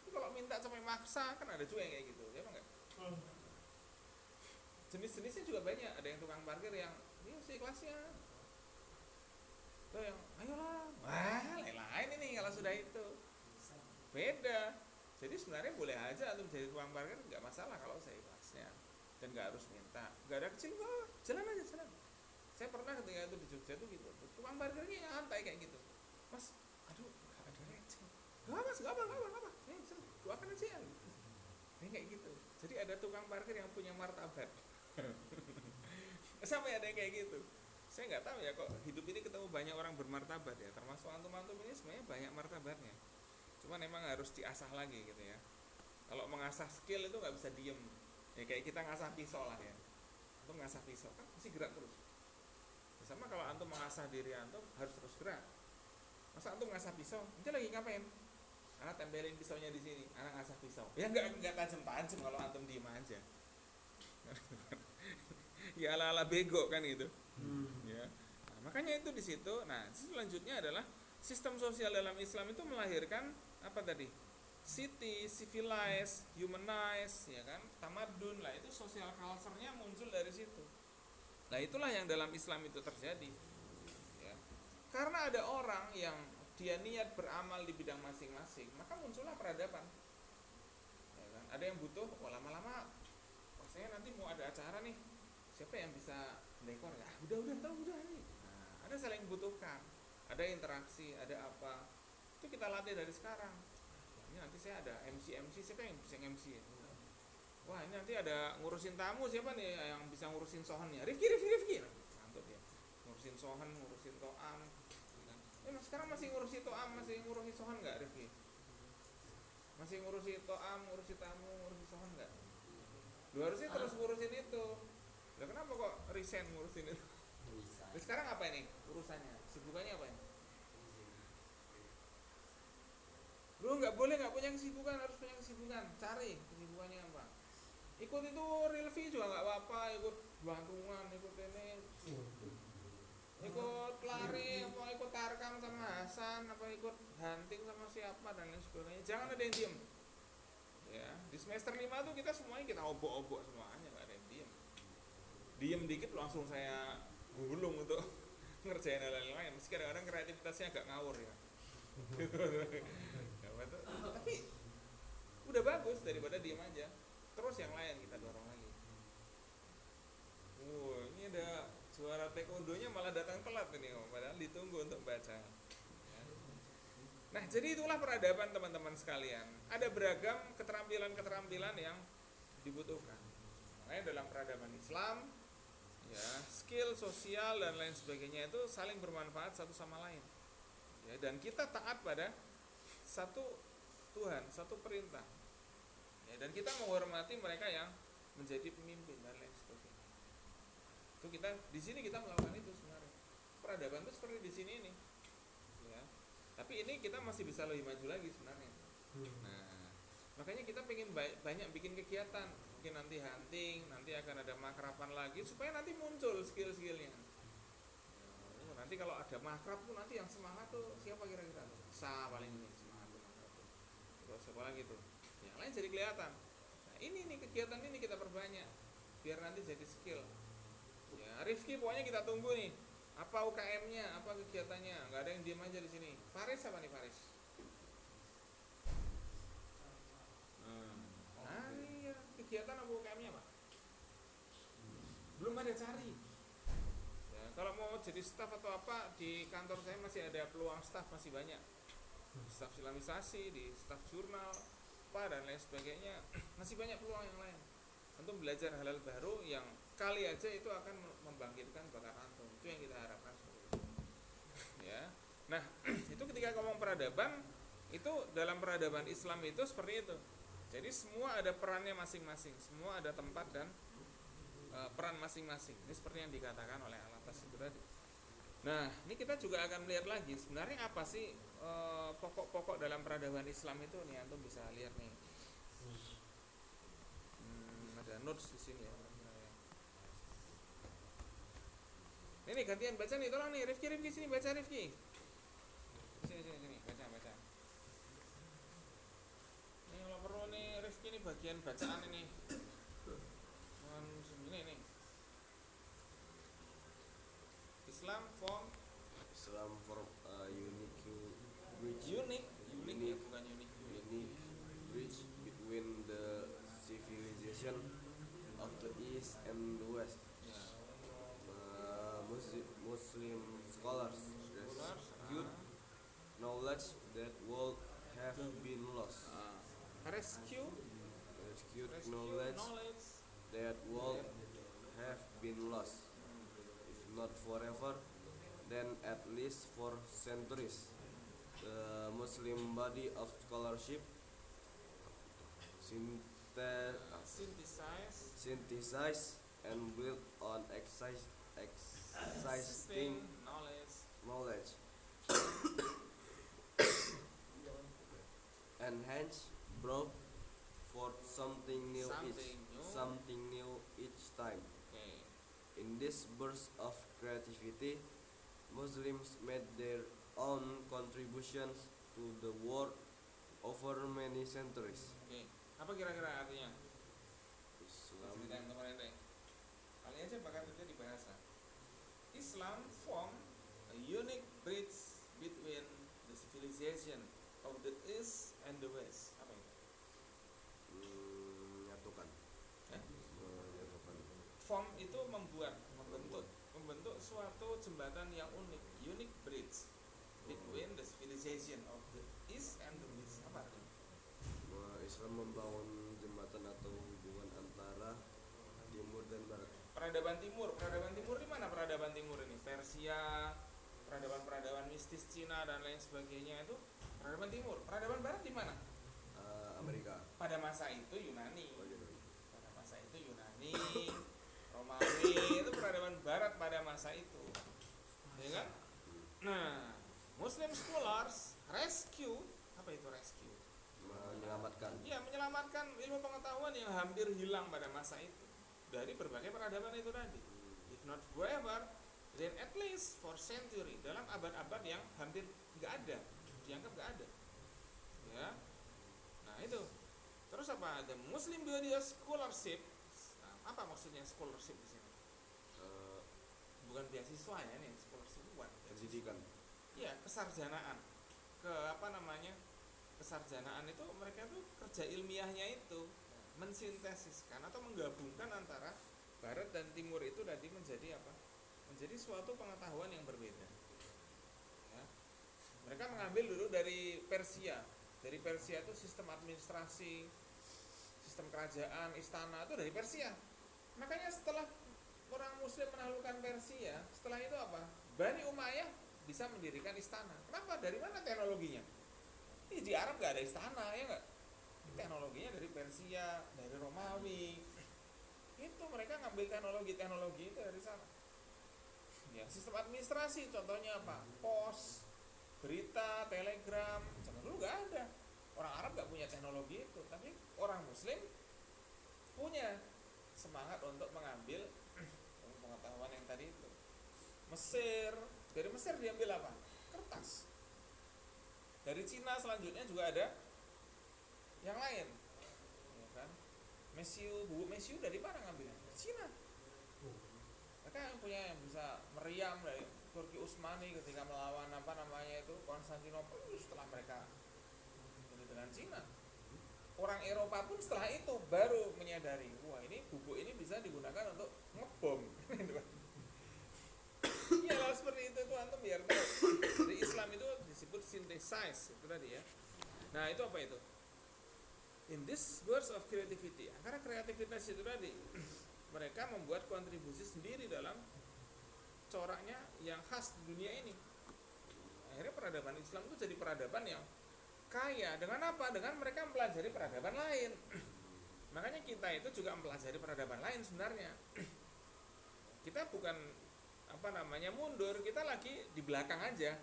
Tapi kalau minta sampai maksa, kan ada juga yang kayak gitu, ya apa enggak? Jenis-jenisnya juga banyak. Ada yang tukang parkir yang ini sih kelasnya. Ada yang ayolah, lain ini kalau sudah itu beda. Jadi sebenarnya boleh aja antum jadi tukang parkir, nggak masalah kalau saya kelasnya dan nggak harus minta. Nggak ada kecil kok, jalan aja jalan. Saya pernah ketika itu di Jogja tuh gitu, tukang parkirnya santai kayak gitu. Mas, aduh nggak ada receh. Nggak apa. Doakan aja ya. Kayak gitu. Jadi ada tukang parkir yang punya martabat. Sampai ada yang kayak gitu. Saya nggak tahu ya, kok hidup ini ketemu banyak orang bermartabat ya, termasuk antum-antum ini sebenarnya banyak martabatnya. Cuman memang harus diasah lagi gitu ya. Kalau mengasah skill itu nggak bisa diem. Ya kayak kita ngasah pisau lah ya. Antum ngasah pisau kan mesti gerak terus. Ya, sama kalau antum mengasah diri antum harus terus gerak. Masa antum ngasah pisau, nanti lagi ngapain? Anak tempelin pisaunya di sini, anak ngasah pisau. Ya nggak tajam-tajam kalau antum diem aja. Ya ala-ala bego kan itu. Ya. Nah, makanya itu di situ. Nah, selanjutnya adalah sistem sosial dalam Islam itu melahirkan apa tadi? City, civilized, humanized, ya kan? Tamadun lah, itu social culture-nya muncul dari situ. Nah, itulah yang dalam Islam itu terjadi. Ya. Karena ada orang yang dia niat beramal di bidang masing-masing, maka muncullah peradaban. Ya kan? Ada yang butuh, lama-lama saya nanti mau ada acara nih, siapa yang bisa dekor ya? Udah nih. Nah, ada saling butuhkan, ada interaksi, ada apa? Itu kita latih dari sekarang. Ini nanti saya ada MC, siapa yang bisa MC? Wah ini nanti ada ngurusin tamu siapa nih yang bisa ngurusin sohannya? Rifki. Mantap ya. Ngurusin sohan, ngurusin to'am. Mas sekarang masih ngurusi to'am, masih ngurusi sohan nggak Rifki? Masih ngurusi to'am, ngurusi tamu, ngurusi sohan nggak? Lu harusnya terus ngurusin itu. Lah kenapa kok resign ngurusin itu?
Bisa.
Nah, sekarang apa ini urusannya? Sibukannya apa ini? Lu nggak boleh nggak punya kesibukan, harus punya kesibukan. Cari kesibukannya apa? Ikut itu Rilvi juga nggak apa-apa, ikut bantungan, ikut ini, ikut lari, apa ikut tarkam sama Hasan, apa ikut hunting sama siapa dan lain sebagainya. Jangan ada yang diem. Ya, di semester 5 tuh kita semuanya kita obok-obok semuanya, nggak ada yang diem. Diem dikit langsung saya gulung untuk ngerjain hal-hal lain. Meski kadang-kadang kreativitasnya agak ngawur ya. Tapi udah bagus daripada diem aja. Terus yang lain kita dorong lagi. Ini ada suara taekwondonya malah datang telat ini, padahal ditunggu untuk baca. Nah, jadi itulah peradaban teman-teman sekalian. Ada beragam keterampilan-keterampilan yang dibutuhkan. Makanya dalam peradaban Islam, ya, skill sosial dan lain sebagainya itu saling bermanfaat satu sama lain. Ya, dan kita taat pada satu Tuhan, satu perintah. Ya, dan kita menghormati mereka yang menjadi pemimpin dan lain sebagainya. Itu kita di sini kita melakukan itu sebenarnya. Peradaban itu seperti di sini ini. Ya. Tapi ini kita masih bisa lebih maju lagi sebenarnya. Nah, makanya kita pengen banyak bikin kegiatan. Mungkin nanti hunting, nanti akan ada makrapan lagi supaya nanti muncul skill-skillnya. Nanti kalau ada makrab tuh nanti yang semangat tuh siapa kira-kira? Paling ini semangat tuh makrab tuh. Terus siapa lagi tuh? Yang lain jadi kelihatan. Nah, ini nih kegiatan ini kita perbanyak biar nanti jadi skill. Ya, Rifki pokoknya kita tunggu nih. Apa UKM-nya, apa kegiatannya? Nggak ada yang diem aja di sini. Faris apa nih Faris? Iya, kegiatan apa UKM-nya Pak? Belum ada cari. Ya, kalau mau jadi staf atau apa di kantor saya masih ada peluang staf masih banyak. Staf islamisasi, di staf jurnal, apa dan lain sebagainya masih banyak peluang yang lain untuk belajar hal-hal baru yang kali aja itu akan membangkitkan bakat antum. Itu yang kita harapkan. Ya, nah itu ketika ngomong peradaban itu dalam peradaban Islam itu seperti itu. Jadi semua ada perannya masing-masing, semua ada tempat dan peran masing-masing. Ini seperti yang dikatakan oleh Al-Atas itu tadi. Nah, ini kita juga akan melihat lagi sebenarnya apa sih pokok-pokok dalam peradaban Islam itu nih, antum bisa lihat nih. Ada notes di sini ya. Ini gantian baca nih, tolong nih Rifki sini baca Rifki. Sini baca. Ini kalau perlu nih Rifki ini bagian bacaan ini. Ini. Islam form
unique bridge.
Unique ya, bukan unique.
Unique bridge between the civilization of the East and the West. Muslim scholars rescued knowledge that would have been lost.
Rescued
knowledge that would have been lost, if not forever, then at least for centuries. The Muslim body of scholarship synthesized and built on existing knowledge and hence brought forth something new each time.
Okay.
In this burst of creativity, Muslims made their own contributions to the world over many centuries.
Okay. Apa kira-kira artinya?
Islam
Ceritain kemarin deh. Kali aja bakal itu di bahasa. Islam form a unique bridge between the civilization of the East and the West. Apa itu?
menyatukan.
Form itu membentuk suatu jembatan yang unik, unique bridge between the civilization of the East and the West. Apa artinya?
Islam membangun jembatan persahabatan atau hubungan antara timur dan barat.
Peradaban timur di mana peradaban timur ini? Persia, peradaban mistis Cina dan lain sebagainya itu peradaban timur. Peradaban barat di mana?
Amerika.
Pada masa itu Yunani.
Oh, gitu.
Pada masa itu Yunani, Romawi itu peradaban barat pada masa itu. Ya kan? Nah, Muslim scholars rescue, apa itu rescue?
Menyelamatkan.
Ya, menyelamatkan ilmu pengetahuan yang hampir hilang pada masa itu dari berbagai peradaban itu tadi. If not forever, then at least for century, dalam abad-abad yang hampir nggak ada, dianggap nggak ada. Ya, nah itu. Terus apa? The Muslim Body Scholarship. Nah, apa maksudnya scholarship di sini? Bukan beasiswa ya nih, scholarship bukan.
Pendidikan.
Iya, kesarjanaan. Kesarjanaan itu mereka tuh kerja ilmiahnya itu mensintesiskan atau menggabungkan antara barat dan timur itu tadi menjadi apa? Menjadi suatu pengetahuan yang berbeda. Ya. Mereka mengambil dulu dari Persia. Dari Persia itu sistem administrasi, sistem kerajaan, istana itu dari Persia. Makanya setelah orang Muslim menaklukkan Persia, setelah itu apa? Bani Umayyah bisa mendirikan istana. Kenapa? Dari mana teknologinya? Ini di Arab gak ada istana, ya nggak? Teknologinya dari Persia, dari Romawi. Itu mereka ngambil teknologi itu dari sana. Ya, sistem administrasi contohnya apa? Pos, berita, telegram. Zaman dulu nggak ada. Orang Arab nggak punya teknologi itu, tapi orang Muslim punya semangat untuk mengambil pengetahuan yang tadi itu. Mesir, dari Mesir diambil apa? Kertas. Dari Cina selanjutnya juga ada yang lain, ya kan? Bubuk mesiu dari mana ngambilnya? Dari Cina. Mereka yang punya yang bisa meriam dari Turki Utsmani ketika melawan Konstantinopel setelah mereka dengan Cina. Orang Eropa pun setelah itu baru menyadari, wah ini bubuk ini bisa digunakan untuk ngebom. Ya lalu seperti itu antum biar tahu. Jadi Islam itu disebut synthesize itu tadi ya. Nah itu apa itu? In this burst of creativity, karena kreativitas itu tadi mereka membuat kontribusi sendiri dalam coraknya yang khas di dunia ini. Akhirnya peradaban Islam itu jadi peradaban yang kaya. Dengan apa? Dengan mereka mempelajari peradaban lain. Makanya kita itu juga mempelajari peradaban lain sebenarnya. Kita bukan mundur, kita lagi di belakang aja.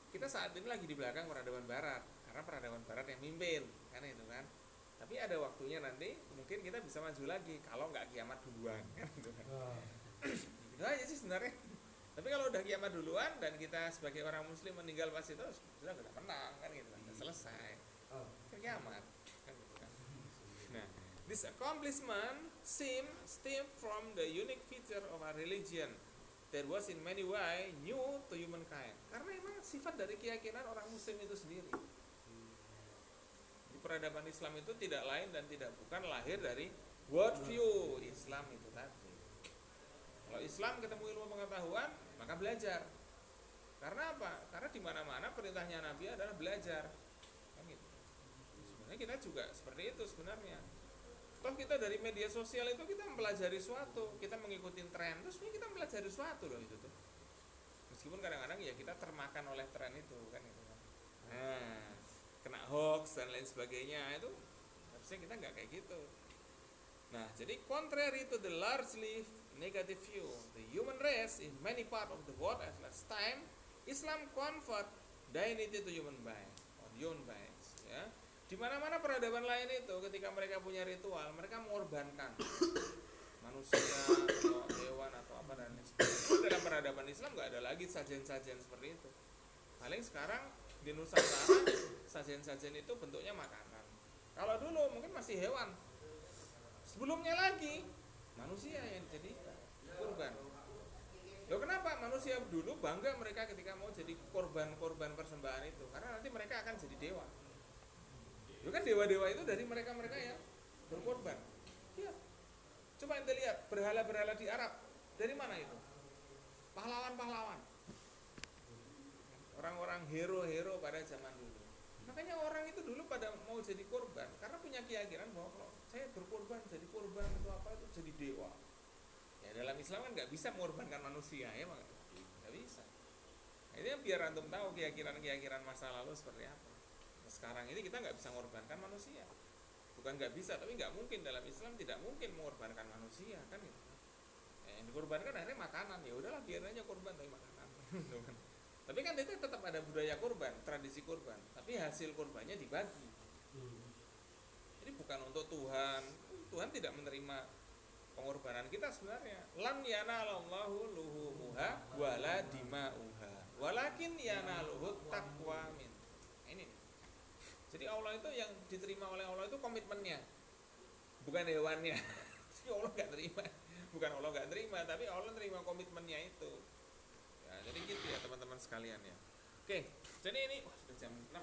Kita saat ini lagi di belakang peradaban barat karena peradaban barat yang mimpin, kan itu kan. Tapi ada waktunya nanti mungkin kita bisa maju lagi kalau nggak kiamat duluan, kan gitu kan. Itu aja sih sebenarnya. Tapi kalau udah kiamat duluan dan kita sebagai orang Muslim meninggal pas itu sudah menang, kan gitu kan, udah selesai. Kan kiamat, kan gitu kan. Nah, this accomplishment stem from the unique feature of our religion that was in many way new to humankind. Karena memang sifat dari keyakinan orang Muslim itu sendiri. Di peradaban Islam itu tidak lain dan tidak bukan lahir dari world view Islam itu tadi. Kalau Islam ketemu ilmu pengetahuan, maka belajar. Karena apa? Karena di mana-mana perintahnya Nabi adalah belajar. Kan gitu. Sebenarnya kita juga seperti itu sebenarnya. Toh kita dari media sosial itu kita mempelajari suatu, kita mengikuti tren, terus kita mempelajari suatu loh itu tuh. Meskipun kadang-kadang ya kita termakan oleh tren itu kan gitu kan. Nah, kena hoax dan lain sebagainya itu harusnya kita nggak kayak gitu. Nah, jadi contrary to the largely negative view, the human race in many part of the world at last time, Islam convert divinity to human beings or human beings, ya. Di mana-mana peradaban lain itu ketika mereka punya ritual, mereka mengorbankan manusia atau hewan atau apa dan lain sebagainya. Dalam peradaban Islam nggak ada lagi sajian-sajian seperti itu. Paling sekarang di Nusantara sajian-sajian itu bentuknya makanan. Kalau dulu mungkin masih hewan. Sebelumnya lagi manusia yang jadi korban. Loh kenapa? Manusia dulu bangga mereka ketika mau jadi korban-korban persembahan itu, karena nanti mereka akan jadi dewa. Loh kan dewa-dewa itu dari mereka-mereka yang berkorban. Ya. Coba ente lihat berhala-berhala di Arab. Dari mana itu? Pahlawan-pahlawan. Orang-orang hero-hero pada zaman dulu. Makanya orang itu dulu pada mau jadi korban karena punya keyakinan bahwa kalau saya berkorban, jadi korban itu apa, itu jadi dewa. Ya dalam Islam kan nggak bisa mengorbankan manusia, ya nggak bisa. Nah, ini yang biar antum tahu keyakinan masa lalu seperti apa. Nah, sekarang ini kita nggak bisa mengorbankan manusia, bukan nggak bisa, tapi nggak mungkin. Dalam Islam tidak mungkin mengorbankan manusia kan gitu. Yang dikorbankan akhirnya makanan, ya udahlah biar aja korban tapi makanan. Tapi kan itu tetap ada budaya kurban, tradisi kurban, tapi hasil kurbannya dibagi. Jadi bukan untuk Tuhan. Tuhan tidak menerima pengorbanan kita sebenarnya. Lan yanalallahu luhumuha wala dima'uha walakin yanaluhu taqwa min. Ini. Jadi Allah itu yang diterima oleh Allah itu komitmennya, bukan hewannya. Jadi Allah nggak terima, bukan Allah nggak terima, tapi Allah terima komitmennya itu. Ya, jadi gitu ya teman-teman sekalian ya. Oke, jadi ini sudah jam 6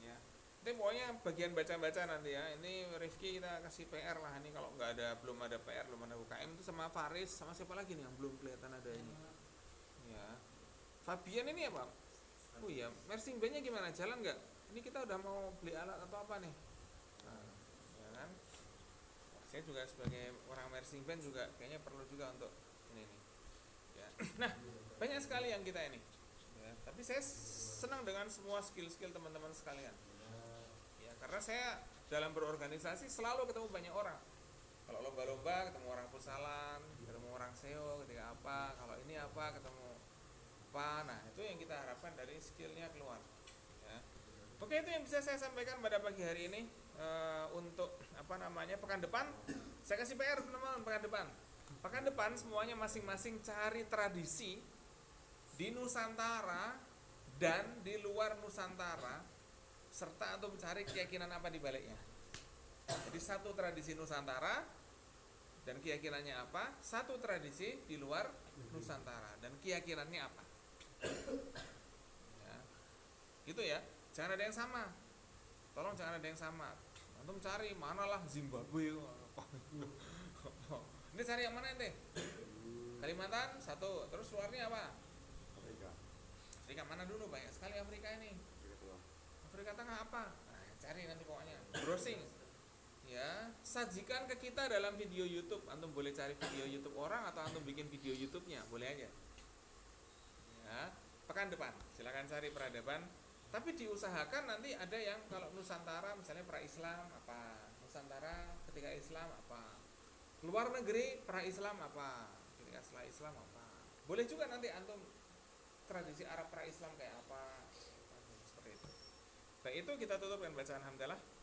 ya. Ini pokoknya bagian baca-baca nanti ya. Ini Rifki kita kasih PR lah ini, kalau nggak ada, belum ada PR, belum ada UKM itu sama Faris, sama siapa lagi nih yang belum kelihatan ada ini. Ya. Fabian ini apa? Oh iya, mersing bandnya gimana? Jalan nggak? Ini kita udah mau beli alat atau apa nih? Nah, ya kan? Saya juga sebagai orang mersing band juga kayaknya perlu juga untuk ini nih. Ya. Nah, banyak sekali yang kita ini. Ya, tapi saya senang dengan semua skill-skill teman-teman sekalian. Ya, karena saya dalam berorganisasi selalu ketemu banyak orang. Kalau lomba-lomba ketemu orang Pusalan, ketemu orang SEO, ketika apa, kalau ini apa, ketemu apa. Nah, itu yang kita harapkan dari skillnya keluar. Ya. Oke, itu yang bisa saya sampaikan pada pagi hari ini. Untuk apa namanya, pekan depan saya kasih PR teman-teman. Pekan depan semuanya masing-masing cari tradisi di Nusantara dan di luar Nusantara, serta untuk mencari keyakinan apa di baliknya. Jadi satu tradisi Nusantara dan keyakinannya apa, satu tradisi di luar Nusantara dan keyakinannya apa. Ya. Gitu ya, jangan ada yang sama. Tolong jangan ada yang sama. Antum cari manalah Zimbabwe. Ini cari yang mana ente? Kalimantan satu, terus luarnya apa? Afrika mana dulu, banyak sekali Afrika ini. Afrika Tengah apa? Nah, cari nanti pokoknya. Browsing. Ya, sajikan ke kita dalam video YouTube. Antum boleh cari video YouTube orang atau antum bikin video YouTube-nya, boleh aja. Ya, pekan depan silakan cari peradaban. Tapi diusahakan nanti ada yang kalau Nusantara misalnya pra-Islam apa, Nusantara ketika Islam apa, luar negeri pra-Islam apa, ketika setelah Islam apa. Boleh juga nanti antum tradisi Arab pra-Islam kayak apa, seperti itu. Baik, itu kita tutup dengan bacaan hamdalah.